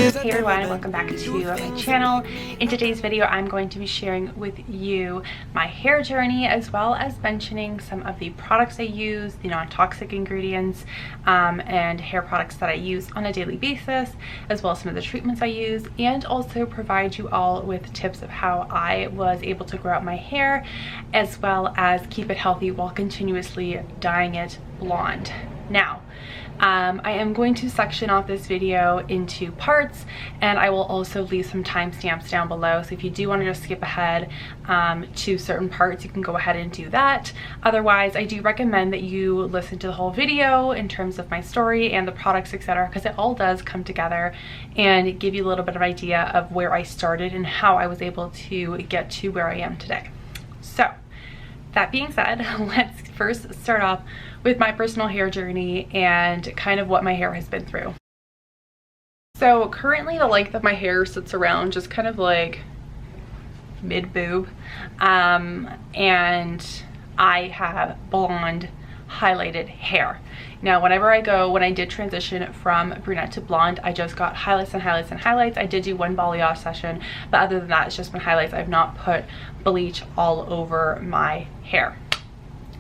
Hey everyone, welcome back to my channel. In today's video, I'm going to be sharing with you my hair journey, as well as mentioning some of the products I use, the non-toxic ingredients, and hair products that I use on a daily basis, as well as some of the treatments I use, and also provide you all with tips of how I was able to grow out my hair, as well as keep it healthy while continuously dyeing it blonde. Now, I am going to section off this video into parts, and I will also leave some timestamps down below, so if you do want to just skip ahead to certain parts, you can go ahead and do that. Otherwise, I do recommend that you listen to the whole video in terms of my story and the products, etc., because it all does come together and give you a little bit of idea of where I started and how I was able to get to where I am today. So that being said, let's first start off with my personal hair journey and kind of what my hair has been through. So currently the length of my hair sits around just kind of like mid-boob, and I have blonde highlighted hair. Now when I did transition from brunette to blonde, I just got highlights and highlights and highlights. I did do one balayage session, but other than that, it's just been highlights. I've not put bleach all over my hair.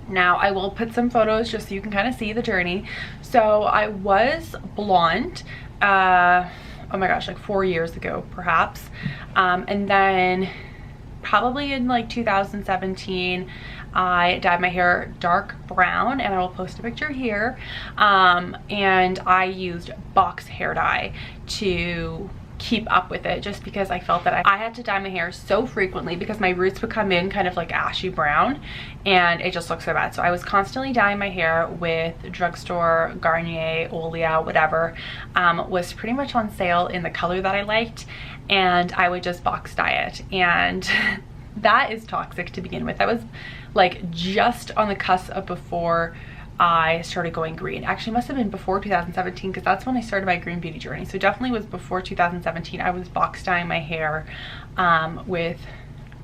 Now I will put some photos just so you can kind of see the journey. So I was blonde, oh my gosh, like 4 years ago perhaps, and then probably in like 2017 I dyed my hair dark brown, and I will post a picture here, and I used box hair dye to keep up with it, just because I felt that I had to dye my hair so frequently because my roots would come in kind of like ashy brown and it just looked so bad. So I was constantly dyeing my hair with drugstore, Garnier, Olia, whatever was pretty much on sale in the color that I liked, and I would just box dye it, and that is toxic to begin with. That was like just on the cusp of before I started going green. Actually, must have been before 2017, because that's when I started my green beauty journey. So definitely was before 2017. I was box dyeing my hair with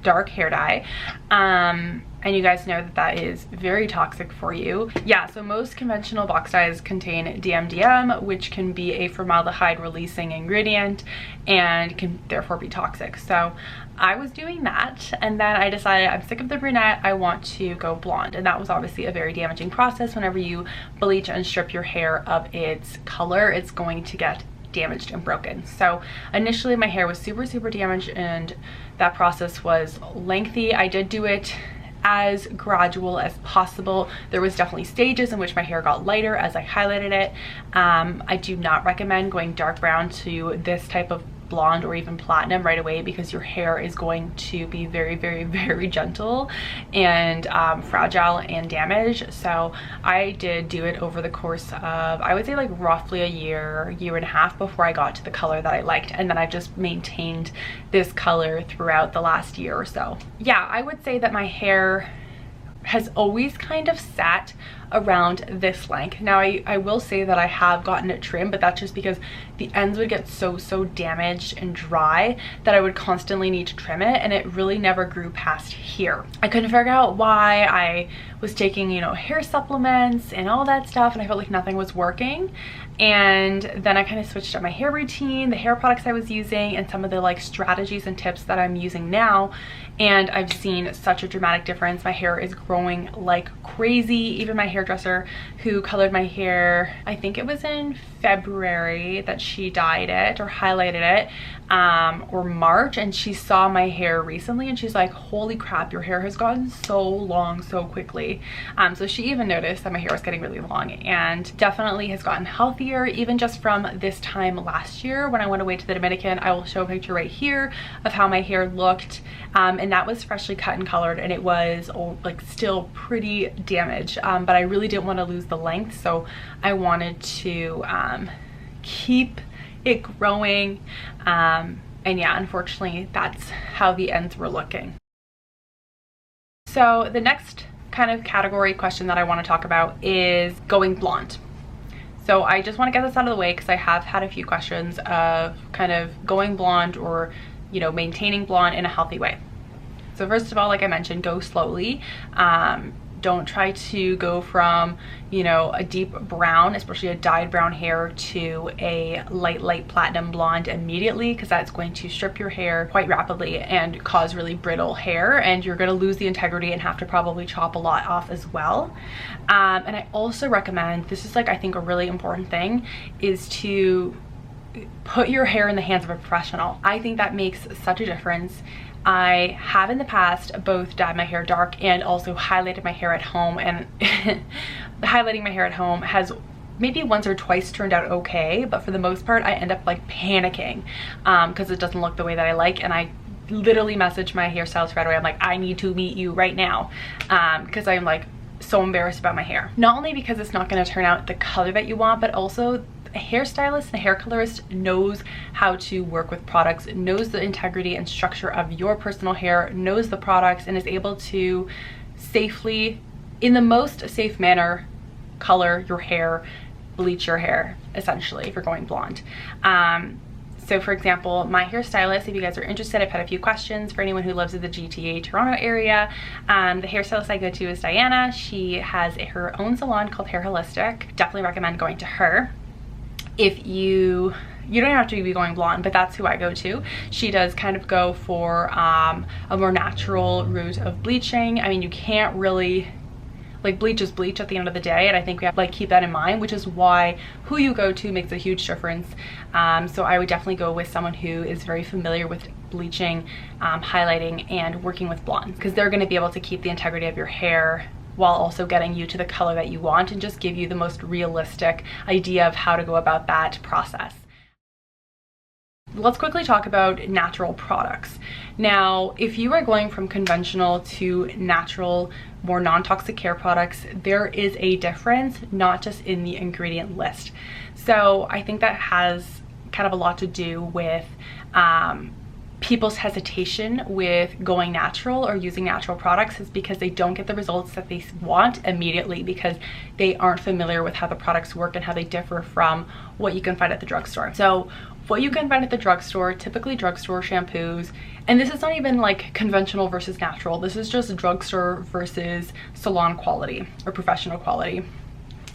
dark hair dye, and you guys know that that is very toxic for you. Yeah, so most conventional box dyes contain DMDM, which can be a formaldehyde releasing ingredient and can therefore be toxic. So I was doing that, and then I decided I'm sick of the brunette, I want to go blonde, and that was obviously a very damaging process. Whenever you bleach and strip your hair of its color, it's going to get damaged and broken. So initially my hair was super damaged, and that process was lengthy. I did do it as gradual as possible. There was definitely stages in which my hair got lighter as I highlighted it. I do not recommend going dark brown to this type of blonde or even platinum right away, because your hair is going to be very gentle and fragile and damaged. So I did do it over the course of, I would say, like roughly a year and a half before I got to the color that I liked, and then I just maintained this color throughout the last year or so. Yeah, I would say that my hair has always kind of sat around this length. Now I will say that I have gotten it trimmed, but that's just because the ends would get so damaged and dry that I would constantly need to trim it, and it really never grew past here. I couldn't figure out why. I was taking, you know, hair supplements and all that stuff, and I felt like nothing was working. And then I kind of switched up my hair routine, the hair products I was using, and some of the like strategies and tips that I'm using now, and I've seen such a dramatic difference. My hair is growing like crazy. Even my hairdresser who colored my hair, I think it was in February that she dyed it or highlighted it, or March, and she saw my hair recently and she's like, holy crap, your hair has gotten so long so quickly. So she even noticed that my hair was getting really long, and definitely has gotten healthier even just from this time last year when I went away to the Dominican. I will show a picture right here of how my hair looked, and that was freshly cut and colored, and it was like still pretty damaged, but I really didn't want to lose the length, so I wanted to keep it growing, and yeah, unfortunately that's how the ends were looking. So the next kind of category question that I want to talk about is going blonde. So I just want to get this out of the way because I have had a few questions of kind of going blonde, or, you know, maintaining blonde in a healthy way. So first of all, like I mentioned, go slowly. Don't try to go from, you know, a deep brown, especially a dyed brown hair, to a light platinum blonde immediately, because that's going to strip your hair quite rapidly and cause really brittle hair, and you're going to lose the integrity and have to probably chop a lot off as well. And I also recommend, this is like, I think a really important thing, is to put your hair in the hands of a professional. I think that makes such a difference. I have in the past both dyed my hair dark and also highlighted my hair at home, and highlighting my hair at home has maybe once or twice turned out okay, but for the most part I end up like panicking because it doesn't look the way that I like, and I literally message my hairstylist right away. I'm like, I need to meet you right now, because I'm like so embarrassed about my hair. Not only because it's not going to turn out the color that you want, but also a hairstylist and a hair colorist knows how to work with products, knows the integrity and structure of your personal hair, knows the products, and is able to safely, in the most safe manner, color your hair, bleach your hair, essentially, if you're going blonde. So for example, my hairstylist, if you guys are interested, I've had a few questions for anyone who lives in the GTA Toronto area. The hairstylist I go to is Diana. She has her own salon called Hair Holistic. Definitely recommend going to her. If you don't have to be going blonde, but that's who I go to. She does kind of go for a more natural route of bleaching. I mean, you can't really, like, bleach is bleach at the end of the day, and I think we have to like keep that in mind, which is why who you go to makes a huge difference. So I would definitely go with someone who is very familiar with bleaching, highlighting, and working with blondes, because they're going to be able to keep the integrity of your hair while also getting you to the color that you want and just give you the most realistic idea of how to go about that process. Let's quickly talk about natural products. Now, if you are going from conventional to natural, more non-toxic hair products, there is a difference, not just in the ingredient list. So I think that has kind of a lot to do with people's hesitation with going natural or using natural products, is because they don't get the results that they want immediately, because they aren't familiar with how the products work and how they differ from what you can find at the drugstore. So what you can find at the drugstore, typically drugstore shampoos, and this is not even like conventional versus natural, this is just drugstore versus salon quality or professional quality.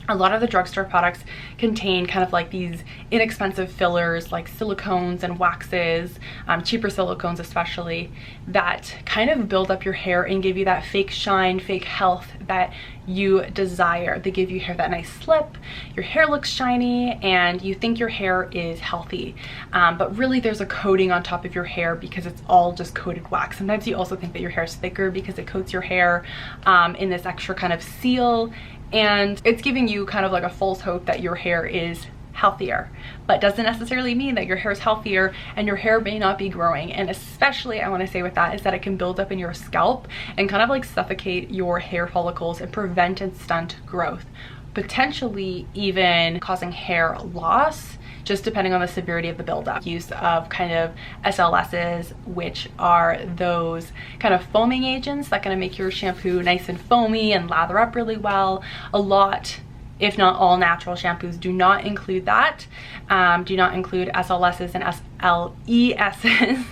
A lot of the drugstore products contain kind of like these inexpensive fillers like silicones and waxes, cheaper silicones especially, that kind of build up your hair and give you that fake shine, fake health that you desire. They give you hair that nice slip, your hair looks shiny, and you think your hair is healthy. But really there's a coating on top of your hair because it's all just coated wax. Sometimes you also think that your hair is thicker because it coats your hair in this extra kind of seal, and it's giving you kind of like a false hope that your hair is healthier, but doesn't necessarily mean that your hair is healthier, and your hair may not be growing. And especially I want to say with that is that it can build up in your scalp and kind of like suffocate your hair follicles and prevent and stunt growth, potentially even causing hair loss, just depending on the severity of the buildup. Use of kind of SLSs, which are those kind of foaming agents that gonna make your shampoo nice and foamy and lather up really well. A lot, if not all, natural shampoos do not include that, do not include SLSs and SLESs.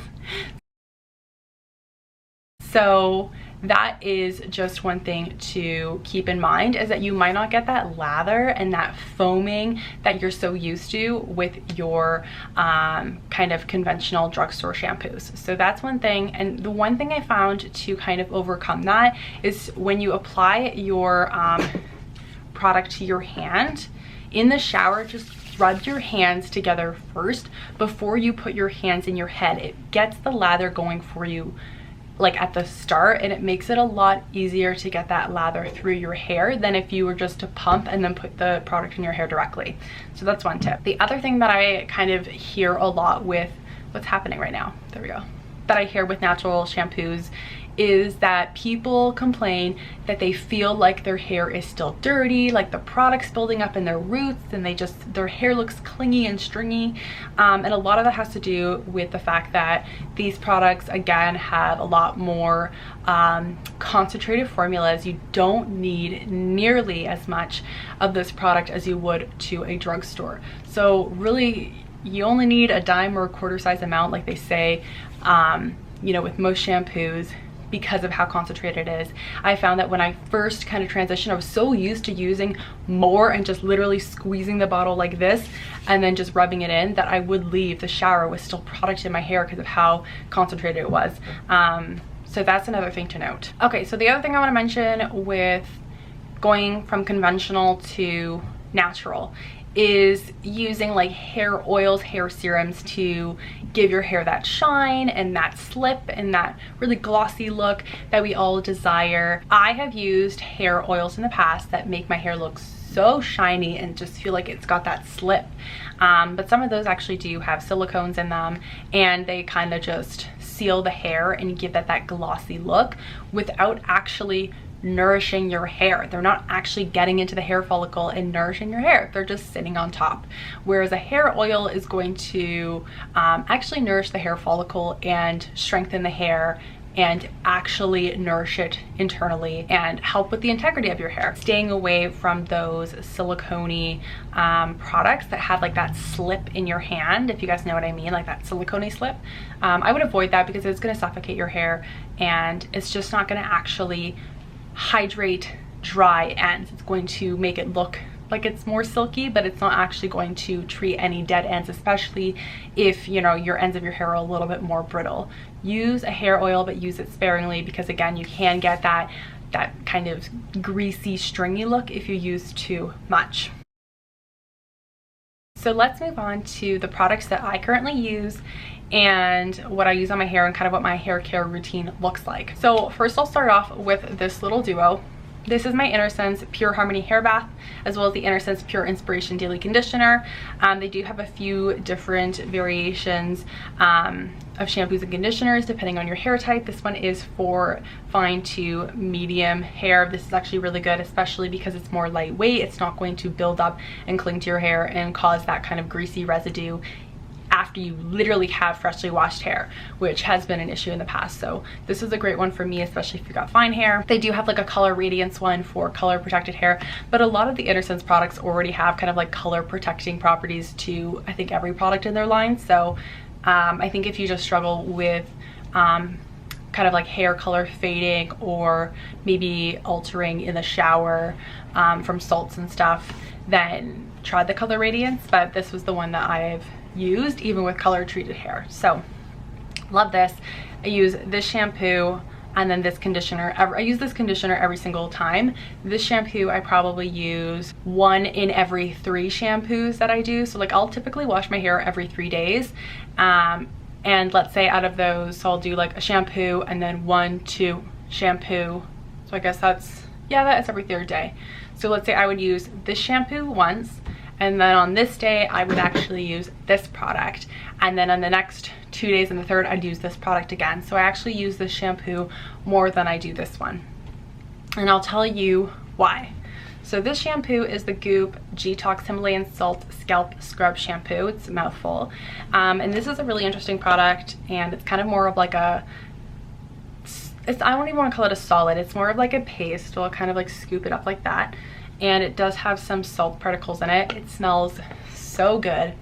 So that is just one thing to keep in mind, is that you might not get that lather and that foaming that you're so used to with your kind of conventional drugstore shampoos. So that's one thing. And the one thing I found to kind of overcome that is when you apply your product to your hand in the shower, just rub your hands together first before you put your hands in your head. It gets the lather going for you like at the start, and it makes it a lot easier to get that lather through your hair than if you were just to pump and then put the product in your hair directly. So that's one tip. The other thing that I kind of hear a lot with what's happening right now, there we go, that I hear with natural shampoos is that people complain that they feel like their hair is still dirty, like the product's building up in their roots, and their hair looks clingy and stringy. And a lot of that has to do with the fact that these products, again, have a lot more concentrated formulas. You don't need nearly as much of this product as you would to a drugstore. So really, you only need a dime or a quarter size amount, like they say, you know, with most shampoos, because of how concentrated it is. I found that when I first kind of transitioned, I was so used to using more and just literally squeezing the bottle like this and then just rubbing it in, that I would leave the shower with still product in my hair because of how concentrated it was. So that's another thing to note. Okay, so the other thing I want to mention with going from conventional to natural is using like hair oils, hair serums to give your hair that shine and that slip and that really glossy look that we all desire. I have used hair oils in the past that make my hair look so shiny and just feel like it's got that slip, but some of those actually do have silicones in them, and they kind of just seal the hair and give that glossy look without actually nourishing your hair. They're not actually getting into the hair follicle and nourishing your hair. They're just sitting on top. Whereas a hair oil is going to actually nourish the hair follicle and strengthen the hair and actually nourish it internally and help with the integrity of your hair. Staying away from those silicone products that have like that slip in your hand, if you guys know what I mean, like that silicone slip. I would avoid that because it's going to suffocate your hair and it's just not going to actually hydrate dry ends. It's going to make it look like it's more silky, but it's not actually going to treat any dead ends, especially if, you know, your ends of your hair are a little bit more brittle. Use a hair oil, but use it sparingly, because again, you can get that kind of greasy, stringy look if you use too much. So let's move on to the products that I currently use and what I use on my hair and kind of what my hair care routine looks like. So first I'll start off with this little duo. This is my Innersense Pure Harmony Hair Bath, as well as the Innersense Pure Inspiration Daily Conditioner. They do have a few different variations of shampoos and conditioners depending on your hair type. This one is for fine to medium hair. This is actually really good, especially because it's more lightweight. It's not going to build up and cling to your hair and cause that kind of greasy residue after you literally have freshly washed hair, which has been an issue in the past. So this is a great one for me, especially if you've got fine hair. They do have like a color radiance one for color protected hair, but a lot of the Innersense products already have kind of like color protecting properties to, I think, every product in their line. So I think if you just struggle with kind of like hair color fading or maybe altering in the shower from salts and stuff, then try the color radiance. But this was the one that I've used even with color treated hair, so love this. I use this shampoo and then this conditioner. I use this conditioner every single time. This shampoo I probably use 1 in every 3 shampoos that I do. So like I'll typically wash my hair every 3 days, and let's say out of those, so I'll do like a shampoo and then 1, 2 shampoo. So I guess that's every 3rd day. So let's say I would use this shampoo once, and then on this day I would actually use this product, and then on the next 2 days and the 3rd I'd use this product again. So I actually use this shampoo more than I do this one, and I'll tell you why. So this shampoo is the Goop Detox Himalayan Salt Scalp Scrub Shampoo. It's a mouthful, and this is a really interesting product, and it's kind of more of like a, I don't even want to call it a solid, it's more of like a paste. I'll kind of like scoop it up like that, and it does have some salt particles in it. It smells so good.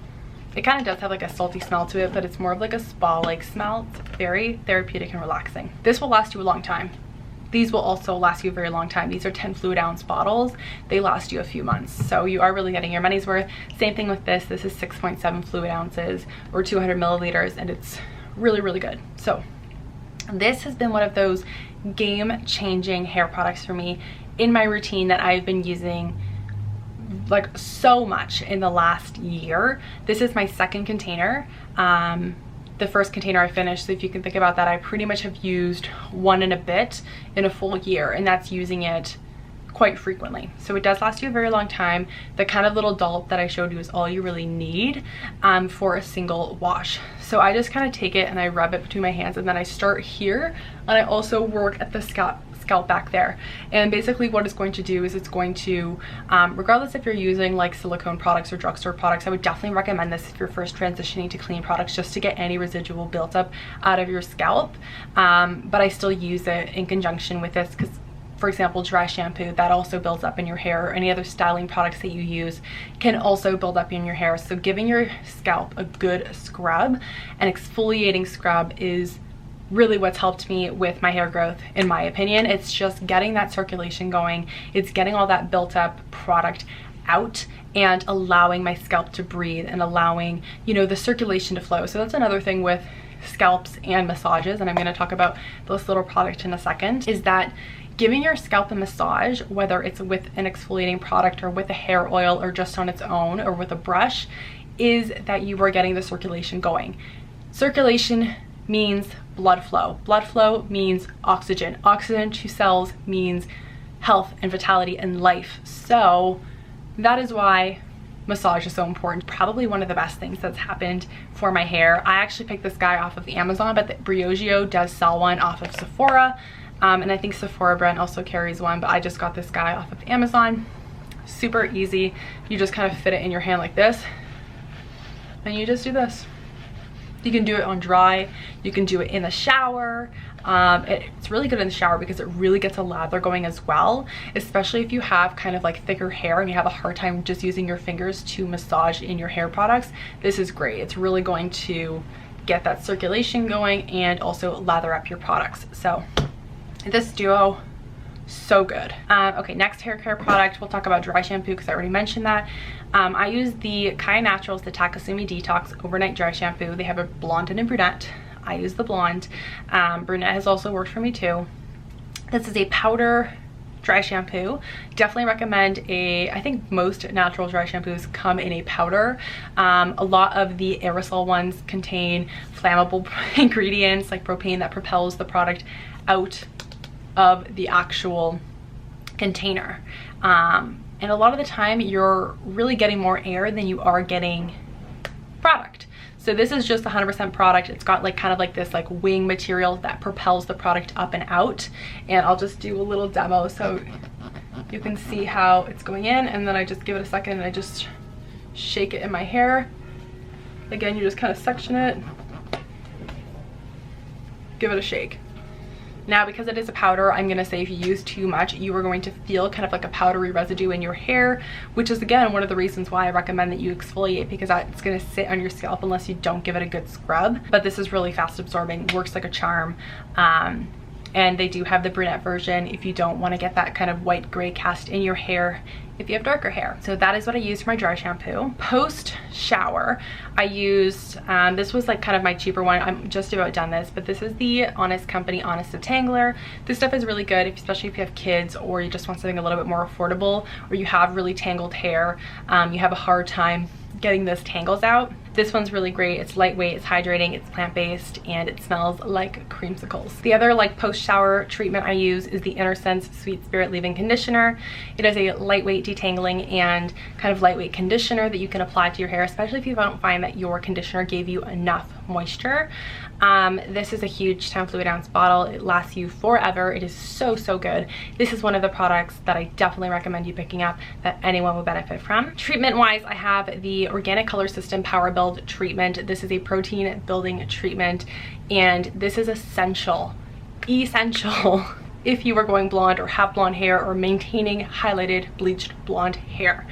It kind of does have like a salty smell to it, but it's more of like a spa-like smell. It's very therapeutic and relaxing. This will last you a long time. These will also last you a very long time. These are 10 fluid ounce bottles. They last you a few months, so you are really getting your money's worth. Same thing with this. This is 6.7 fluid ounces or 200 milliliters, and it's really, really good. So this has been one of those game-changing hair products for me in my routine that I've been using like so much in the last year. This is my 2nd container. The 1st container I finished, so if you can think about that, I pretty much have used 1 and a bit in a full year, and that's using it quite frequently. So it does last you a very long time. The kind of little dollop that I showed you is all you really need for a single wash. So I just kind of take it and I rub it between my hands, and then I start here, and I also work at the scalp back there. And basically what it's going to do is it's going to, regardless if you're using like silicone products or drugstore products, I would definitely recommend this if you're first transitioning to clean products, just to get any residual built up out of your scalp. But I still use it in conjunction with this because, for example, dry shampoo, that also builds up in your hair, or any other styling products that you use can also build up in your hair. So giving your scalp a good scrub, an exfoliating scrub, is really what's helped me with my hair growth, in my opinion. It's just getting that circulation going. It's getting all that built up product out and allowing my scalp to breathe and allowing, you know, the circulation to flow. So that's another thing with scalps and massages, and I'm going to talk about this little product in a second, is that giving your scalp a massage, whether it's with an exfoliating product or with a hair oil or just on its own or with a brush, is that you are getting the circulation going. Circulation means blood flow. Blood flow means oxygen. Oxygen to cells means health and vitality and life. So that is why massage is so important. Probably one of the best things that's happened for my hair. I actually picked this guy off of Amazon, but the Briogeo does sell one off of Sephora. And I think Sephora brand also carries one, but I just got this guy off of Amazon. Super easy. You just kind of fit it in your hand like this, and you just do this. You can do it on dry, you can do it in the shower. It's really good in the shower because it really gets a lather going as well, especially if you have kind of like thicker hair and you have a hard time just using your fingers to massage in your hair products. This is great. It's really going to get that circulation going and also lather up your products. So this duo, so good. Okay, next hair care product, we'll talk about dry shampoo because I already mentioned that. I use the Kai Naturals, the Takasumi Detox Overnight Dry Shampoo. They have a blonde and a brunette. I use the blonde. Brunette has also worked for me too. This is a powder dry shampoo. Definitely recommend I think most natural dry shampoos come in a powder. A lot of the aerosol ones contain flammable ingredients like propane that propels the product out of the actual container. And a lot of the time you're really getting more air than you are getting product. So this is just 100% product. It's got like kind of like this like wing material that propels the product up and out. And I'll just do a little demo so you can see how it's going in, and then I just give it a second and I just shake it in my hair. Again, you just kind of section it, give it a shake. Now, because it is a powder, I'm gonna say if you use too much, you are going to feel kind of like a powdery residue in your hair, which is again one of the reasons why I recommend that you exfoliate, because it's gonna sit on your scalp unless you don't give it a good scrub. But this is really fast absorbing, works like a charm. And they do have the brunette version if you don't want to get that kind of white gray cast in your hair if you have darker hair. So that is what I use for my dry shampoo. Post shower, I used, this was like kind of my cheaper one. I'm just about done this, but this is the Honest Company Honest Detangler. This stuff is really good, especially if you have kids or you just want something a little bit more affordable, or you have really tangled hair, you have a hard time getting those tangles out. This one's really great. It's lightweight, it's hydrating, it's plant-based, and it smells like creamsicles. The other like post-shower treatment I use is the Inner Sense Sweet Spirit Leave-In Conditioner. It is a lightweight detangling and kind of lightweight conditioner that you can apply to your hair, especially if you don't find that your conditioner gave you enough moisture. This is a huge 10 fluid ounce bottle. It lasts you forever. It is so, so good. This is one of the products that I definitely recommend you picking up that anyone will benefit from. Treatment wise, I have the Organic Color System Power Build treatment. This is a protein building treatment, and this is essential if you are going blonde or have blonde hair or maintaining highlighted bleached blonde hair.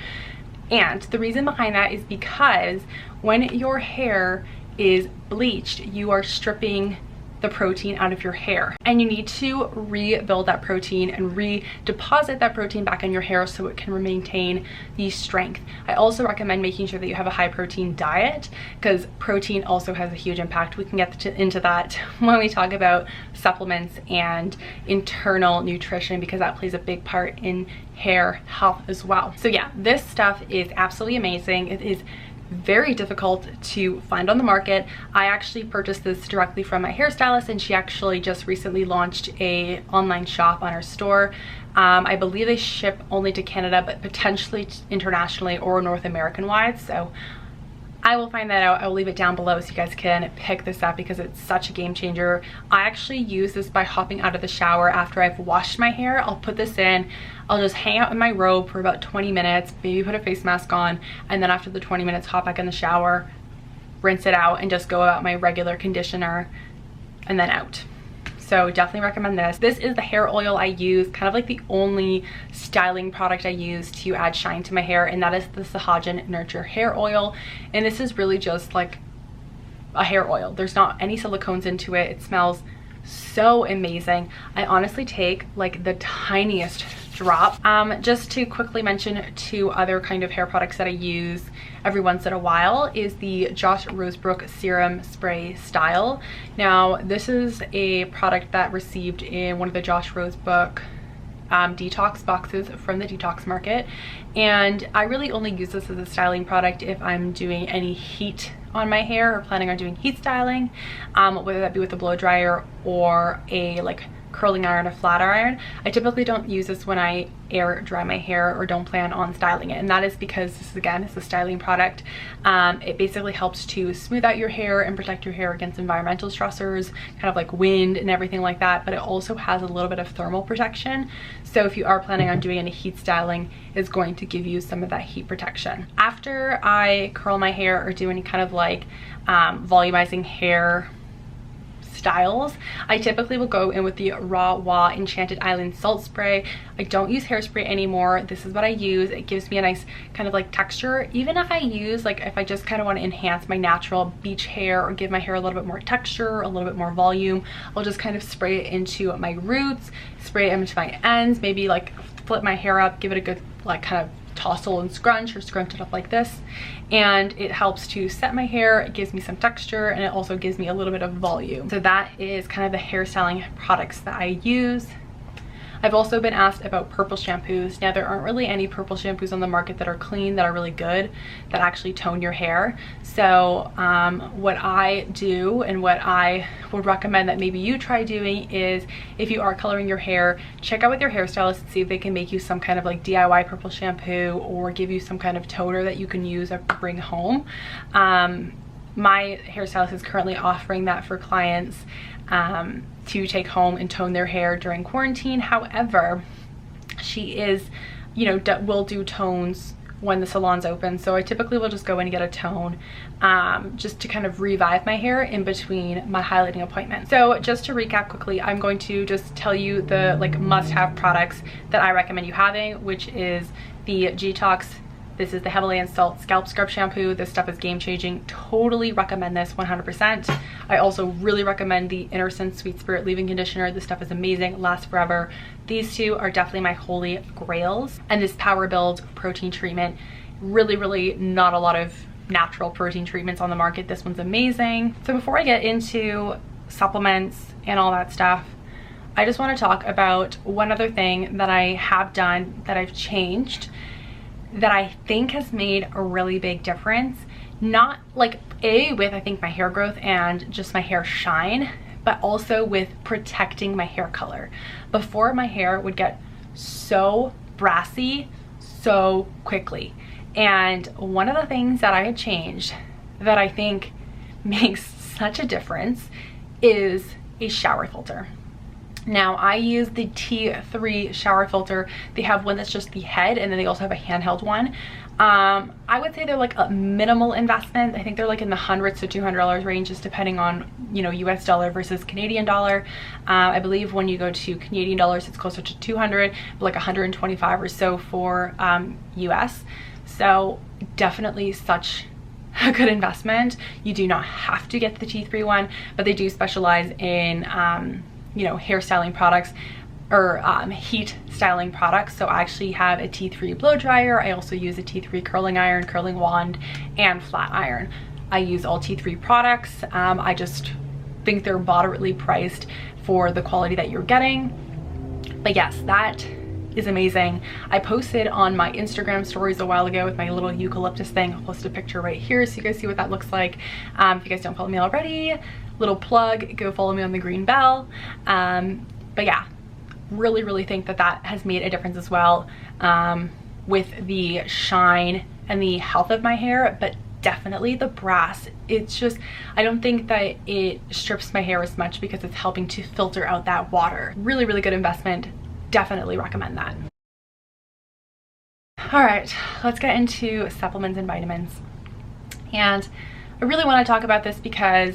And the reason behind that is because when your hair is bleached, you are stripping the protein out of your hair, and you need to rebuild that protein and redeposit that protein back in your hair so it can maintain the strength. I also recommend making sure that you have a high protein diet, because protein also has a huge impact. We can get into that when we talk about supplements and internal nutrition, because that plays a big part in hair health as well. So yeah, this stuff is absolutely amazing. It is very difficult to find on the market. I actually purchased this directly from my hairstylist, and she actually just recently launched a online shop on her store. I believe they ship only to Canada, but potentially internationally or North American wide. So I will find that out. I will leave it down below so you guys can pick this up, because it's such a game changer. I actually use this by hopping out of the shower after I've washed my hair. I'll put this in, I'll just hang out in my robe for about 20 minutes, maybe put a face mask on, and then after the 20 minutes, hop back in the shower, rinse it out, and just go about my regular conditioner and then out. So definitely recommend this. This is the hair oil I use, kind of like the only styling product I use to add shine to my hair, and that is the Sahajan Nurture Hair Oil. And this is really just like a hair oil. There's not any silicones into it. It smells so amazing. I honestly take like the tiniest drop. Just to quickly mention two other kind of hair products that I use every once in a while is the Josh Rosebrook Serum Spray Style. Now this is a product that received in one of the Josh Rosebrook detox boxes from the detox market, and I really only use this as a styling product if I'm doing any heat on my hair or planning on doing heat styling, whether that be with a blow dryer or a like curling iron or flat iron. I typically don't use this when I air dry my hair or don't plan on styling it, and that is because this, again, is a styling product. It basically helps to smooth out your hair and protect your hair against environmental stressors, kind of like wind and everything like that, but it also has a little bit of thermal protection. So if you are planning on doing any heat styling, it's going to give you some of that heat protection. After I curl my hair or do any kind of like volumizing hair styles, I typically will go in with the Raw Wah Enchanted Island Salt Spray. I don't use hairspray anymore. This is what I use. It gives me a nice kind of like texture. Even if I use, like if I just kind of want to enhance my natural beach hair or give my hair a little bit more texture, a little bit more volume, I'll just kind of spray it into my roots, spray it into my ends, maybe like flip my hair up, give it a good like kind of tousle and scrunch or scrunch it up like this, and it helps to set my hair. It gives me some texture, and it also gives me a little bit of volume. So that is kind of the hairstyling products that I use. I've also been asked about purple shampoos. Now there aren't really any purple shampoos on the market that are clean, that are really good, that actually tone your hair. So what I do and what I would recommend that maybe you try doing is, if you are coloring your hair, check out with your hairstylist and see if they can make you some kind of like DIY purple shampoo or give you some kind of toner that you can use or bring home. My hairstylist is currently offering that for clients to take home and tone their hair during quarantine. However, she is, you know, will do tones when the salon's open. So I typically will just go in and get a tone just to kind of revive my hair in between my highlighting appointments. So just to recap quickly, I'm going to just tell you the like must-have products that I recommend you having, which is the Detox. This is the Himalayan Salt Scalp Scrub Shampoo. This stuff is game-changing. Totally recommend this 100%. I also really recommend the Innocence Sweet Spirit Leave-In Conditioner. This stuff is amazing, lasts forever. These two are definitely my holy grails. And this Power Build Protein Treatment, really not a lot of natural protein treatments on the market. This one's amazing. So before I get into supplements and all that stuff, I just want to talk about one other thing that I have done, that I've changed, that I think has made a really big difference. Not like with I think my hair growth and just my hair shine, but also with protecting my hair color. Before, my hair would get so brassy so quickly, and one of the things that I had changed that I think makes such a difference is a shower filter. Now I use the T3 shower filter. They have one that's just the head, and then they also have a handheld one. I would say they're like a minimal investment. I think they're like in the hundreds to $200 range, just depending on, you know, US dollar versus Canadian dollar. I believe when you go to Canadian dollars, it's closer to 200, but like 125 or so for US. So definitely such a good investment. You do not have to get the T3 one, but they do specialize in you know, hairstyling products or heat styling products. So I actually have a T3 blow dryer. I also use a T3 curling iron, curling wand, and flat iron. I use all T3 products. I just think they're moderately priced for the quality that you're getting. But yes, that is amazing. I posted on my Instagram stories a while ago with my little eucalyptus thing. I'll post a picture right here so you guys see what that looks like. If you guys don't follow me already, little plug, go follow me on the green bell. But yeah, really think that that has made a difference as well with the shine and the health of my hair, but definitely the brass. It's just, I don't think that it strips my hair as much because it's helping to filter out that water. Really good investment. Definitely recommend that. All right, let's get into supplements and vitamins. And I really want to talk about this because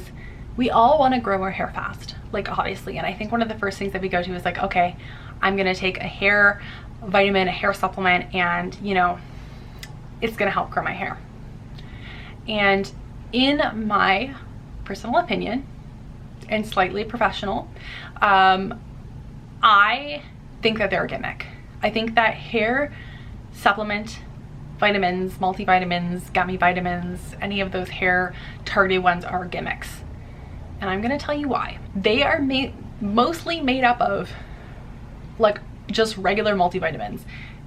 we all want to grow our hair fast, like obviously. And I think one of the first things that we go to is like, okay, I'm going to take a hair vitamin, a hair supplement, and you know, it's going to help grow my hair. And in my personal opinion, and slightly professional. I think that they're a gimmick. I think that hair supplement vitamins, multivitamins, gummy vitamins, any of those hair targeted ones are gimmicks. And I'm gonna tell you why. They are mostly made up of like just regular multivitamins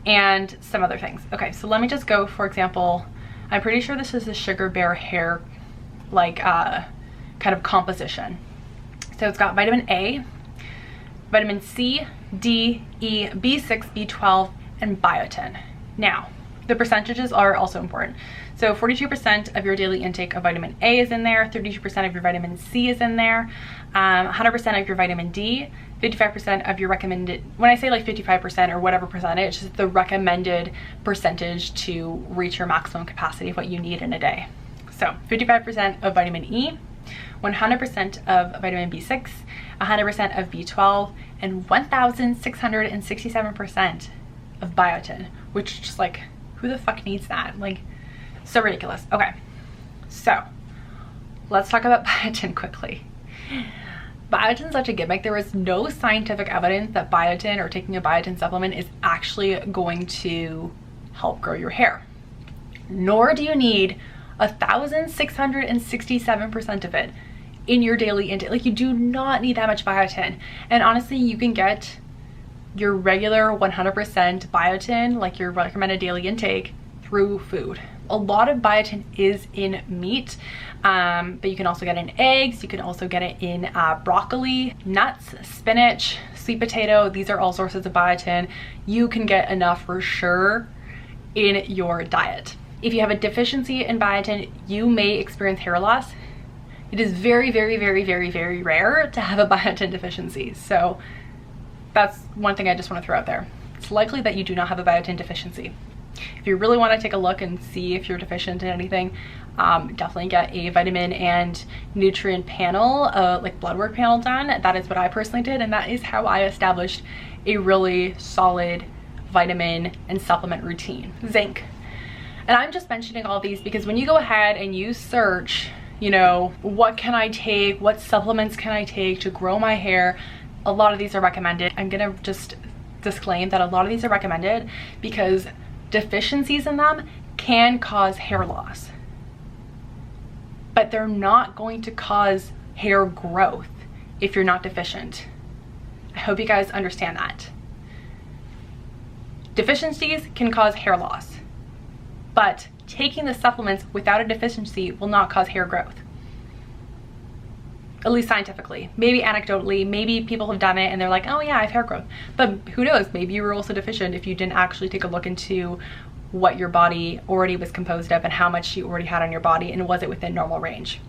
and some other things. Okay, so let me just go, for example, I'm pretty sure this is the Sugar Bear hair like kind of composition. So it's got vitamin A, vitamin C, D, E, B6, B12, and biotin. Now, the percentages are also important. So 42% of your daily intake of vitamin A is in there, 32% of your vitamin C is in there, 100% of your vitamin D, 55% of your recommended, when I say like 55% or whatever percentage, it's the recommended percentage to reach your maximum capacity of what you need in a day. So 55% of vitamin E, 100% of vitamin B6, 100% of B12, and 1,667% of biotin, which is just like, who the fuck needs that? Like, so ridiculous. Okay, so let's talk about biotin quickly. Biotin is such a gimmick. There is no scientific evidence that biotin or taking a biotin supplement is actually going to help grow your hair. Nor do you need 1,667% of it in your daily intake. Like, you do not need that much biotin. And honestly, you can get your regular 100% biotin, like your recommended daily intake, through food. A lot of biotin is in meat, but you can also get it in eggs. You can also get it in broccoli, nuts, spinach, sweet potato. These are all sources of biotin. You can get enough for sure in your diet. If you have a deficiency in biotin, you may experience hair loss. It is very, very, very, very, very rare to have a biotin deficiency. So that's one thing I just want to throw out there. It's likely that you do not have a biotin deficiency. If you really want to take a look and see if you're deficient in anything, definitely get a vitamin and nutrient panel, like blood work panel done. That is what I personally did, and that is how I established a really solid vitamin and supplement routine. Zinc. And I'm just mentioning all these because when you go ahead and you search, you know, what can I take, what supplements can I take to grow my hair, a lot of these are recommended. I'm gonna just disclaim that a lot of these are recommended because deficiencies in them can cause hair loss, but they're not going to cause hair growth if you're not deficient. I hope you guys understand that. Deficiencies can cause hair loss, but taking the supplements without a deficiency will not cause hair growth. At least scientifically. Maybe anecdotally, maybe people have done it and they're like, oh yeah, I have hair growth. But who knows, maybe you were also deficient if you didn't actually take a look into what your body already was composed of and how much you already had on your body, and was it within normal range.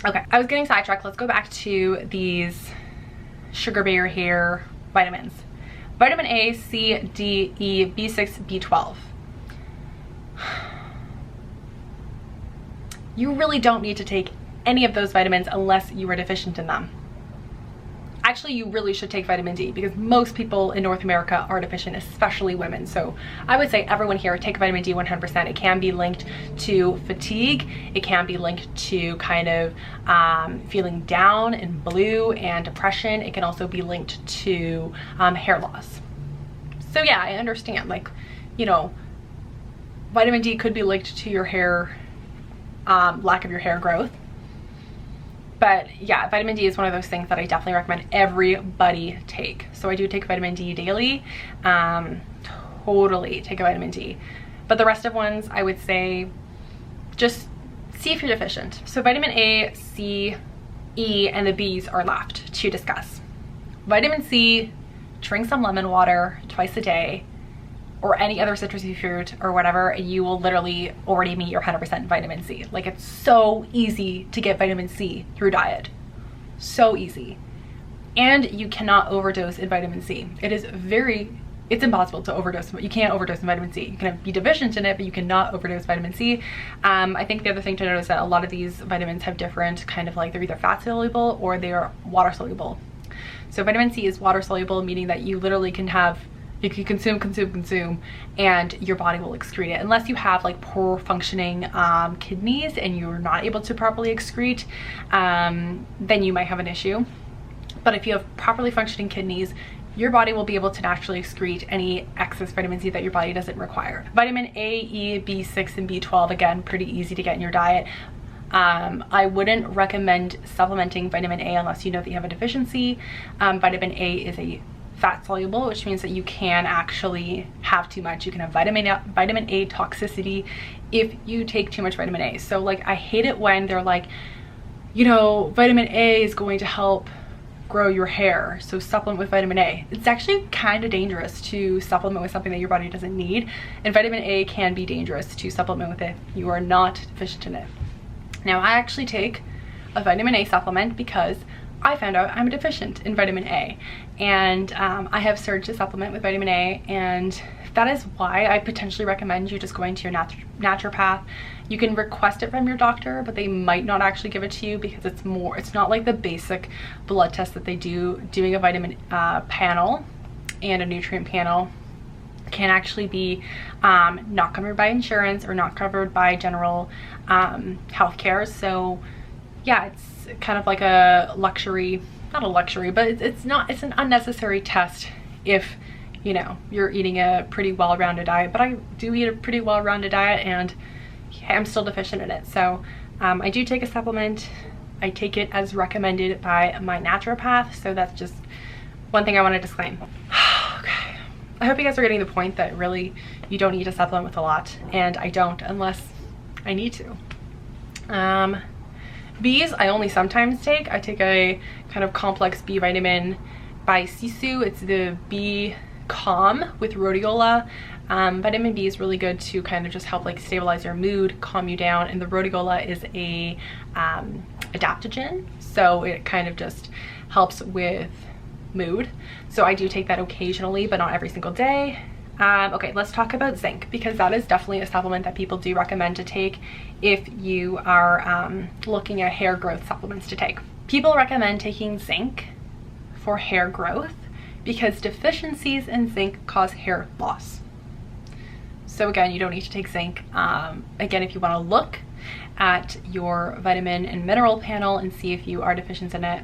Okay, I was getting sidetracked. Let's go back to these Sugar Bear hair vitamins. Vitamin A, C, D, E, B6, B12. You really don't need to take any of those vitamins unless you are deficient in them. Actually, you really should take vitamin D because most people in North America are deficient, especially women. So I would say everyone here take vitamin D 100%. It can be linked to fatigue. It can be linked to kind of feeling down and blue and depression. It can also be linked to hair loss. So yeah, I understand, like, you know, vitamin D could be linked to your hair, lack of your hair growth. But yeah, vitamin D is one of those things that I definitely recommend everybody take. So I do take vitamin D daily. Totally take a vitamin D. But the rest of ones, I would say, just see if you're deficient. So vitamin A, C, E, and the Bs are left to discuss. Vitamin C, drink some lemon water twice a day, or any other citrusy fruit or whatever, and you will literally already meet your 100% vitamin C. Like, it's so easy to get vitamin C through diet. So easy. And you cannot overdose in vitamin C. It's impossible to overdose. You can't overdose in vitamin C. You can be deficient in it, but you cannot overdose vitamin C. I think the other thing to notice is that a lot of these vitamins have different kind of like, they're either fat soluble or they are water soluble. So vitamin C is water soluble, meaning that you literally can have You can consume, and your body will excrete it. Unless you have like poor functioning kidneys and you're not able to properly excrete, then you might have an issue. But if you have properly functioning kidneys, your body will be able to naturally excrete any excess vitamin C that your body doesn't require. Vitamin A, E, B6, and B12, again, pretty easy to get in your diet. I wouldn't recommend supplementing vitamin A unless you know that you have a deficiency. Vitamin A is a fat soluble, which means that you can actually have too much. You can have vitamin A toxicity if you take too much vitamin A. So like, I hate it when they're like, you know, vitamin A is going to help grow your hair, so supplement with vitamin A. It's actually kind of dangerous to supplement with something that your body doesn't need, and vitamin A can be dangerous to supplement with if you are not deficient in it. Now, I actually take a vitamin A supplement because I found out I'm deficient in vitamin A, and I have started to supplement with vitamin A, and that is why I potentially recommend you just going to your naturopath. You can request it from your doctor, but they might not actually give it to you because it's not like the basic blood test that they do. Doing a vitamin panel and a nutrient panel can actually be not covered by insurance or not covered by general healthcare. So yeah, it's kind of like a luxury, not a luxury, but it's an unnecessary test if, you know, you're eating a pretty well-rounded diet. But I do eat a pretty well-rounded diet, and I'm still deficient in it. So I do take a supplement. I take it as recommended by my naturopath. So that's just one thing I want to disclaim. Okay, I hope you guys are getting the point that really you don't need to supplement with a lot, and I don't unless I need to. B's I only sometimes take. I take a kind of complex B vitamin by Sisu. It's the B Calm with rhodiola. Vitamin B is really good to kind of just help like stabilize your mood, calm you down, and the rhodiola is a adaptogen, so it kind of just helps with mood. So I do take that occasionally, but not every single day. Okay, let's talk about zinc, because that is definitely a supplement that people do recommend to take if you are looking at hair growth supplements to take. People recommend taking zinc for hair growth because deficiencies in zinc cause hair loss. So again, you don't need to take zinc. Again, if you want to look at your vitamin and mineral panel and see if you are deficient in it,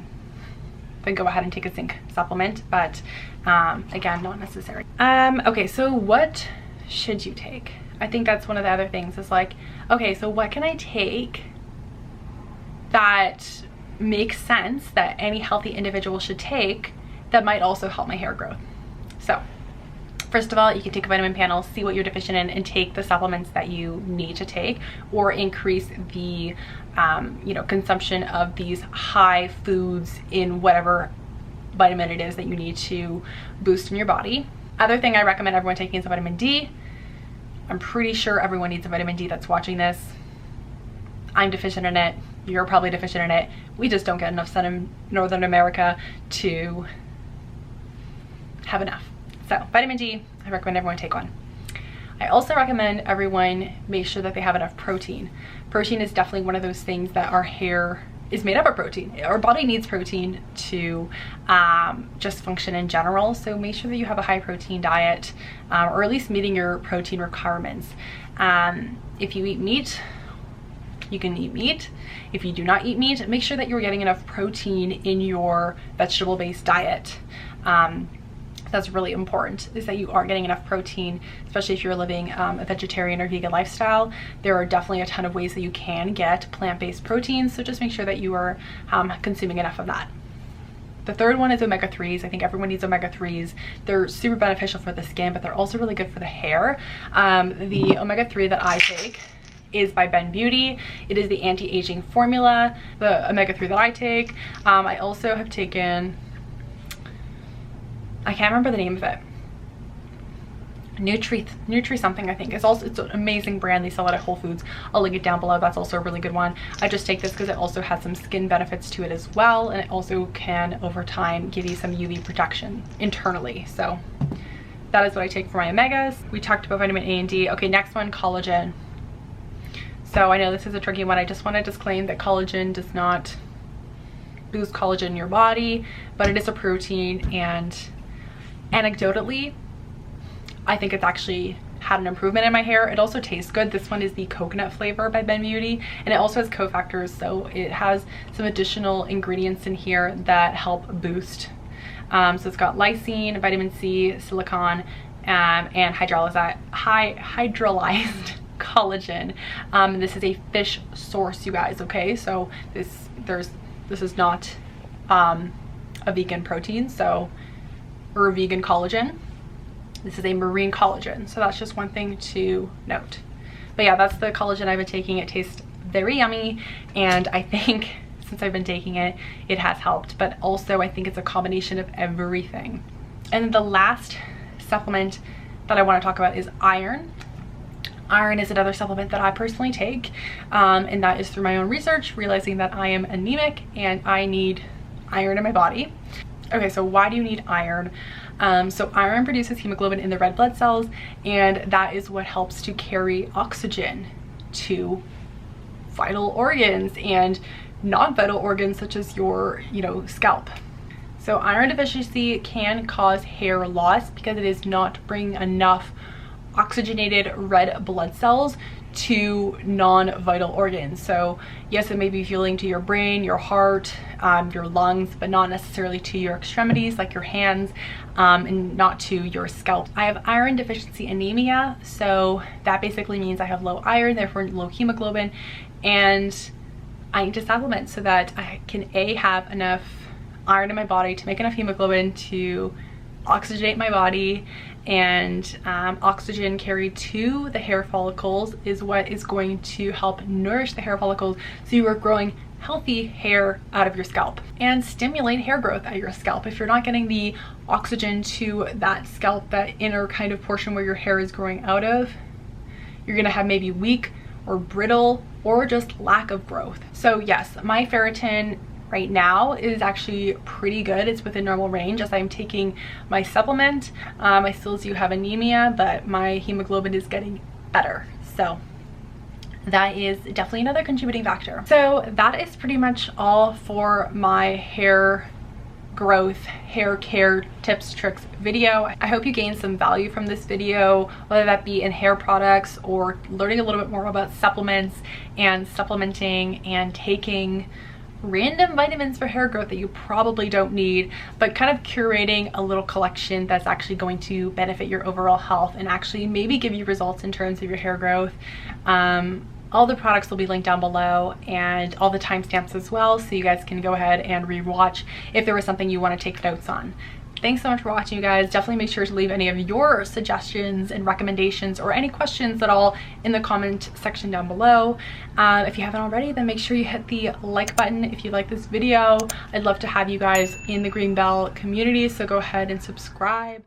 then go ahead and take a zinc supplement, but again, not necessary. Okay, so what should you take? I think that's one of the other things is like, okay, so what can I take that makes sense that any healthy individual should take that might also help my hair growth? So first of all, you can take a vitamin panel, see what you're deficient in, and take the supplements that you need to take, or increase the you know, consumption of these high foods in whatever vitamin it is that you need to boost in your body. Other thing I recommend everyone taking is a vitamin D. I'm pretty sure everyone needs a vitamin D that's watching this. I'm deficient in it. You're probably deficient in it. We just don't get enough sun in Northern America to have enough. So vitamin D, I recommend everyone take one. I also recommend everyone make sure that they have enough protein. Protein is definitely one of those things that our hair is made up of protein. Our body needs protein to just function in general. So make sure that you have a high protein diet, or at least meeting your protein requirements. If you eat meat, you can eat meat. If you do not eat meat, make sure that you're getting enough protein in your vegetable-based diet. That's really important, is that you are getting enough protein, especially if you're living a vegetarian or vegan lifestyle. There are definitely a ton of ways that you can get plant-based proteins, so just make sure that you are consuming enough of that. The third one is omega-3s. I think everyone needs omega-3s. They're super beneficial for the skin, but they're also really good for the hair. The omega-3 that I take is by Ben Beauty. It is the anti-aging formula, the omega-3 that I take. I also have taken, I can't remember the name of it. Nutri something, I think. It's an amazing brand. They sell it at Whole Foods. I'll link it down below. That's also a really good one. I just take this because it also has some skin benefits to it as well, and it also can over time give you some UV protection internally. So that is what I take for my omegas. We talked about vitamin A and D. Okay, next one, collagen. So I know this is a tricky one. I just want to disclaim that collagen does not boost collagen in your body, but it is a protein, and anecdotally, I think it's actually had an improvement in my hair. It also tastes good. This one is the coconut flavor by Ben Beauty, and it also has cofactors, so it has some additional ingredients in here that help boost. So it's got lysine, vitamin C, silicone, and hydrolyzed collagen. This is a fish source, you guys, okay? So this is not a vegan protein, so, or a vegan collagen. This is a marine collagen, so that's just one thing to note. But yeah, that's the collagen I've been taking. It tastes very yummy, and I think since I've been taking it, it has helped. But also I think it's a combination of everything. And the last supplement that I want to talk about is iron. Iron is another supplement that I personally take, and that is through my own research, realizing that I am anemic and I need iron in my body. Okay, so why do you need iron? So iron produces hemoglobin in the red blood cells, and that is what helps to carry oxygen to vital organs and non-vital organs such as your, scalp. So iron deficiency can cause hair loss because it is not bringing enough oxygenated red blood cells to non-vital organs. So yes, it may be fueling to your brain, your heart, your lungs, but not necessarily to your extremities like your hands, and not to your scalp. I have iron deficiency anemia, so that basically means I have low iron, therefore low hemoglobin, and I need to supplement so that I can have enough iron in my body to make enough hemoglobin to oxygenate my body, and oxygen carried to the hair follicles is what is going to help nourish the hair follicles so you are growing healthy hair out of your scalp and stimulate hair growth at your scalp. If you're not getting the oxygen to that scalp, that inner kind of portion where your hair is growing out of, you're gonna have maybe weak or brittle or just lack of growth. So yes, my ferritin right now is actually pretty good. It's within normal range as I'm taking my supplement. I still do have anemia, but my hemoglobin is getting better. So that is definitely another contributing factor. So that is pretty much all for my hair growth, hair care tips, tricks video. I hope you gained some value from this video, whether that be in hair products or learning a little bit more about supplements and supplementing and taking random vitamins for hair growth that you probably don't need, but kind of curating a little collection that's actually going to benefit your overall health and actually maybe give you results in terms of your hair growth. All the products will be linked down below, and all the timestamps as well, so you guys can go ahead and rewatch if there was something you want to take notes on. Thanks so much for watching, you guys. Definitely make sure to leave any of your suggestions and recommendations or any questions at all in the comment section down below. If you haven't already, then make sure you hit the like button if you like this video. I'd love to have you guys in the Green Bell community, so go ahead and subscribe.